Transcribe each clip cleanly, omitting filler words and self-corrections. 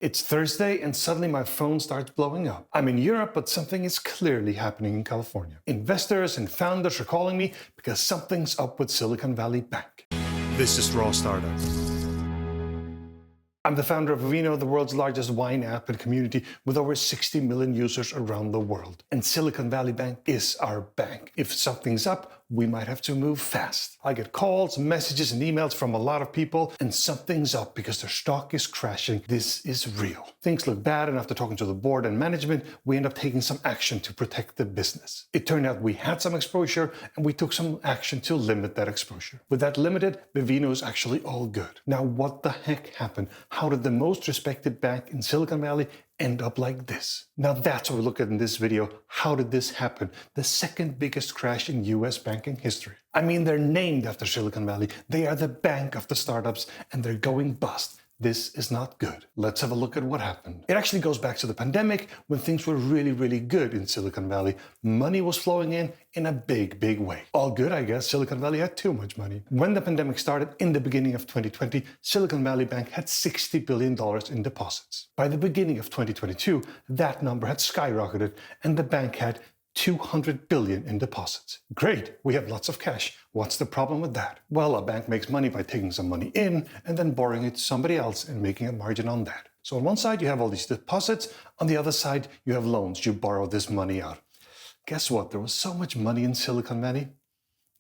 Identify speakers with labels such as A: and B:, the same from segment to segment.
A: It's Thursday and suddenly my phone starts blowing up. I'm in Europe, but something is clearly happening in California. Investors and founders are calling me because something's up with Silicon Valley Bank. This is Raw Startup. I'm the founder of Vino, the world's largest wine app and community with over 60 million users around the world. And Silicon Valley Bank is our bank. If something's up, we might have to move fast. I get calls, messages, and emails from a lot of people, and something's up because their stock is crashing. This is real. Things look bad, and after talking to the board and management, we end up taking some action to protect the business. It turned out we had some exposure, and we took some action to limit that exposure. With that limited, Vivino is actually all good. Now, what the heck happened? How did the most respected bank in Silicon Valley end up like this? Now that's what we look at in this video. How did this happen? The second biggest crash in US banking history. I mean, they're named after Silicon Valley. They are the bank of the startups and they're going bust. This is not good. Let's have a look at what happened. It actually goes back to the pandemic when things were really good in Silicon Valley. Money was flowing in a big way. All good, I guess. Silicon Valley had too much money. When the pandemic started in the beginning of 2020, Silicon Valley Bank had $60 billion in deposits. By the beginning of 2022, that number had skyrocketed and the bank had $200 billion in deposits. Great, we have lots of cash. What's the problem with that? Well, a bank makes money by taking some money in and then borrowing it to somebody else and making a margin on that. So on one side, you have all these deposits. On the other side, you have loans. You borrow this money out. Guess what? There was so much money in Silicon Valley,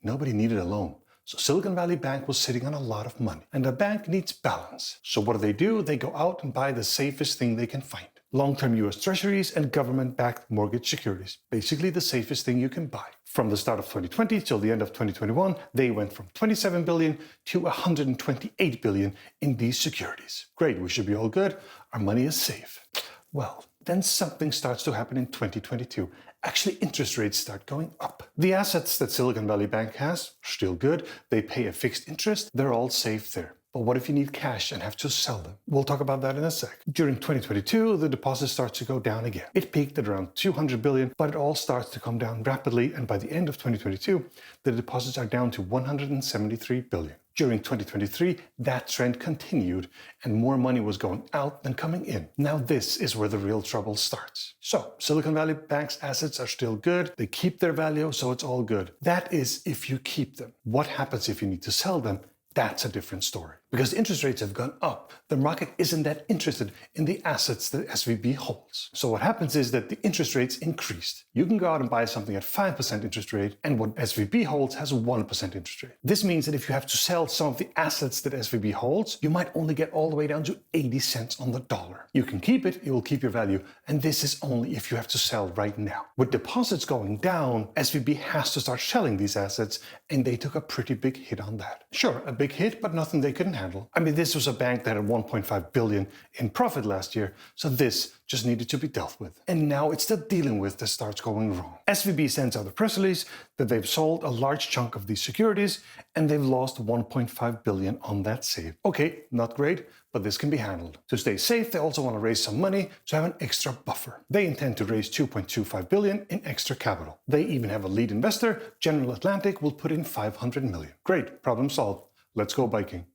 A: nobody needed a loan. So Silicon Valley Bank was sitting on a lot of money. And a bank needs balance. So what do? They go out and buy the safest thing they can find. Long-term US Treasuries and government-backed mortgage securities. Basically the safest thing you can buy. From the start of 2020 till the end of 2021, they went from 27 billion to 128 billion in these securities. Great, we should be all good. Our money is safe. Well, then something starts to happen in 2022. Actually, interest rates start going up. The assets that Silicon Valley Bank has are still good. They pay a fixed interest. They're all safe there. But what if you need cash and have to sell them? We'll talk about that in a sec. During 2022, the deposit starts to go down again. It peaked at around 200 billion, but it all starts to come down rapidly. And by the end of 2022, the deposits are down to 173 billion. During 2023, that trend continued and more money was going out than coming in. Now this is where the real trouble starts. So Silicon Valley Bank's assets are still good. They keep their value, so it's all good. That is if you keep them. What happens if you need to sell them? That's a different story. Because interest rates have gone up, the market isn't that interested in the assets that SVB holds. So what happens is that the interest rates increased. You can go out and buy something at 5% interest rate, and what SVB holds has 1% interest rate. This means that if you have to sell some of the assets that SVB holds, you might only get all the way down to 80 cents on the dollar. You can keep it, it will keep your value, and this is only if you have to sell right now. With deposits going down, SVB has to start selling these assets, and they took a pretty big hit on that. Sure, a big hit, but nothing they couldn't handle. I mean, this was a bank that had 1.5 billion in profit last year, so this just needed to be dealt with. And now it's the dealing with that starts going wrong. SVB sends out a press release that they've sold a large chunk of these securities and they've lost 1.5 billion on that sale. Okay, not great, but this can be handled. To stay safe, they also want to raise some money to have an extra buffer. They intend to raise 2.25 billion in extra capital. They even have a lead investor. General Atlantic will put in 500 million. Great, problem solved. Let's go biking.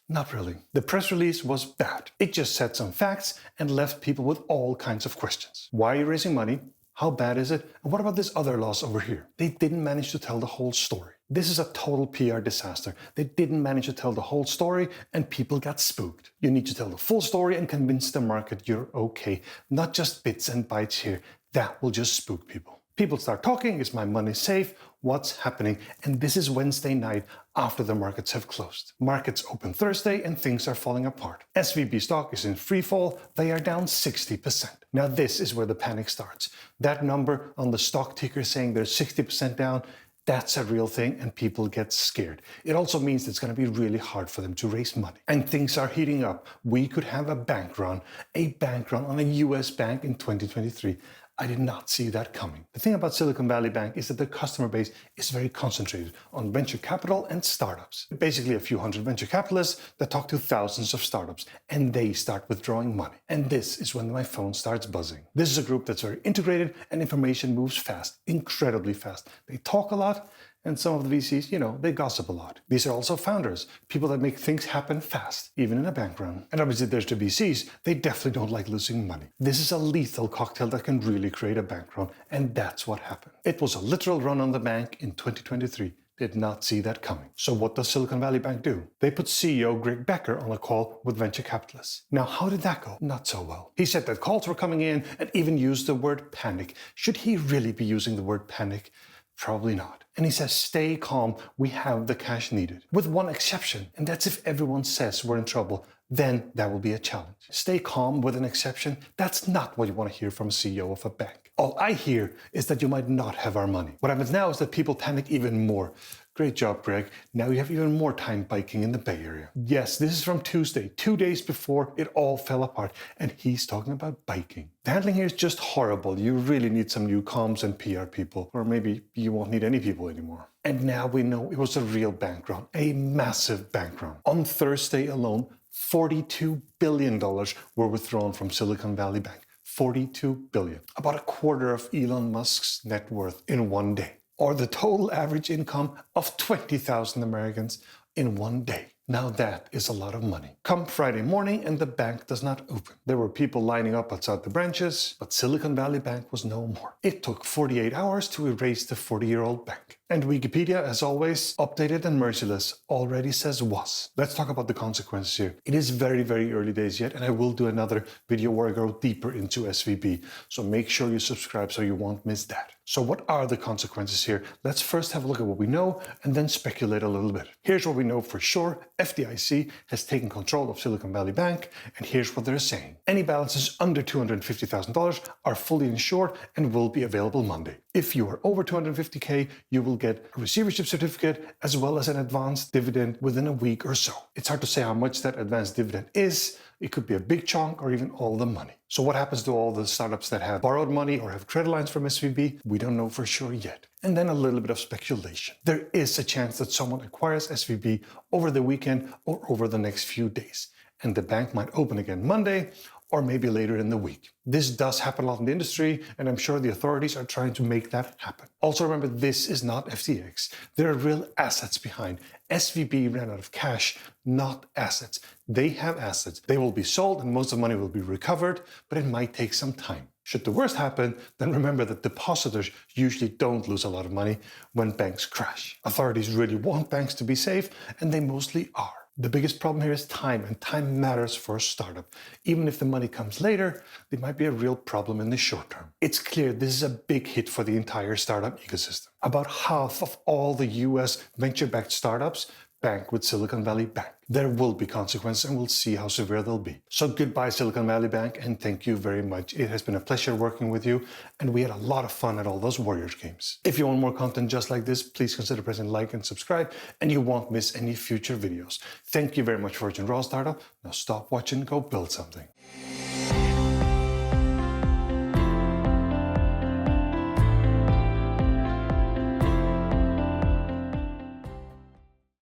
A: Not really. The press release was bad. It just said some facts and left people with all kinds of questions. Why are you raising money? How bad is it? And what about this other loss over here? They didn't manage to tell the whole story. This is a total PR disaster. They didn't manage to tell the whole story and people got spooked. You need to tell the full story and convince the market you're okay, not just bits and bytes here. That will just spook people. People start talking, is my money safe? What's happening? And this is Wednesday night after the markets have closed. Markets open Thursday and things are falling apart. SVB stock is in free fall. They are down 60%. Now this is where the panic starts. That number on the stock ticker saying they're 60% down, that's a real thing and people get scared. It also means it's going to be really hard for them to raise money. And things are heating up. We could have a bank run on a US bank in 2023. I did not see that coming. The thing about Silicon Valley Bank is that their customer base is very concentrated on venture capital and startups. Basically a few hundred venture capitalists that talk to thousands of startups and they start withdrawing money. And this is when my phone starts buzzing. This is a group that's very integrated and information moves fast, incredibly fast. They talk a lot And some of the VCs, they gossip a lot. These are also founders, people that make things happen fast, even in a bank run. And obviously there's the VCs, they definitely don't like losing money. This is a lethal cocktail that can really create a bank run, and that's what happened. It was a literal run on the bank in 2023. Did not see that coming. So what does Silicon Valley Bank do? They put CEO Greg Becker on a call with venture capitalists. Now, how did that go? Not so well. He said that calls were coming in and even used the word panic. Should he really be using the word panic? Probably not. And he says, stay calm, we have the cash needed. With one exception, and that's if everyone says we're in trouble, then that will be a challenge. Stay calm with an exception, that's not what you want to hear from a CEO of a bank. All I hear is that you might not have our money. What happens now is that people panic even more. Great job, Greg. Now you have even more time biking in the Bay Area. Yes, this is from Tuesday, 2 days before it all fell apart, and he's talking about biking. The handling here is just horrible. You really need some new comms and PR people, or maybe you won't need any people anymore. And now we know it was a real bank run, a massive bank run. On Thursday alone, $42 billion were withdrawn from Silicon Valley Bank. 42 billion. About a quarter of Elon Musk's net worth in one day. Or the total average income of 20,000 Americans in one day. Now that is a lot of money. Come Friday morning and the bank does not open. There were people lining up outside the branches, but Silicon Valley Bank was no more. It took 48 hours to erase the 40-year-old bank. And Wikipedia, as always, updated and merciless, already says was. Let's talk about the consequences here. It is very, very early days yet, and I will do another video where I go deeper into SVB. So make sure you subscribe so you won't miss that. So what are the consequences here? Let's first have a look at what we know and then speculate a little bit. Here's what we know for sure. FDIC has taken control of Silicon Valley Bank, and here's what they're saying. Any balances under $250,000 are fully insured and will be available Monday. If you are over 250K, you will get a receivership certificate as well as an advanced dividend within a week or so. It's hard to say how much that advanced dividend is. It could be a big chunk or even all the money. So what happens to all the startups that have borrowed money or have credit lines from SVB? We don't know for sure yet. And then a little bit of speculation. There is a chance that someone acquires SVB over the weekend or over the next few days. And the bank might open again Monday or maybe later in the week. This does happen a lot in the industry, and I'm sure the authorities are trying to make that happen. Also remember, this is not FTX. There are real assets behind. SVB ran out of cash, not assets. They have assets. They will be sold and most of the money will be recovered, but it might take some time. Should the worst happen, then remember that depositors usually don't lose a lot of money when banks crash. Authorities really want banks to be safe, and they mostly are. The biggest problem here is time, and time matters for a startup. Even if the money comes later, there might be a real problem in the short term. It's clear this is a big hit for the entire startup ecosystem. About half of all the US venture-backed startups bank with Silicon Valley Bank. There will be consequences, and we'll see how severe they'll be. So goodbye, Silicon Valley Bank, and thank you very much. It has been a pleasure working with you, and we had a lot of fun at all those Warriors games. If you want more content just like this, please consider pressing like and subscribe, and you won't miss any future videos. Thank you very much for watching Raw Startup. Now stop watching, go build something.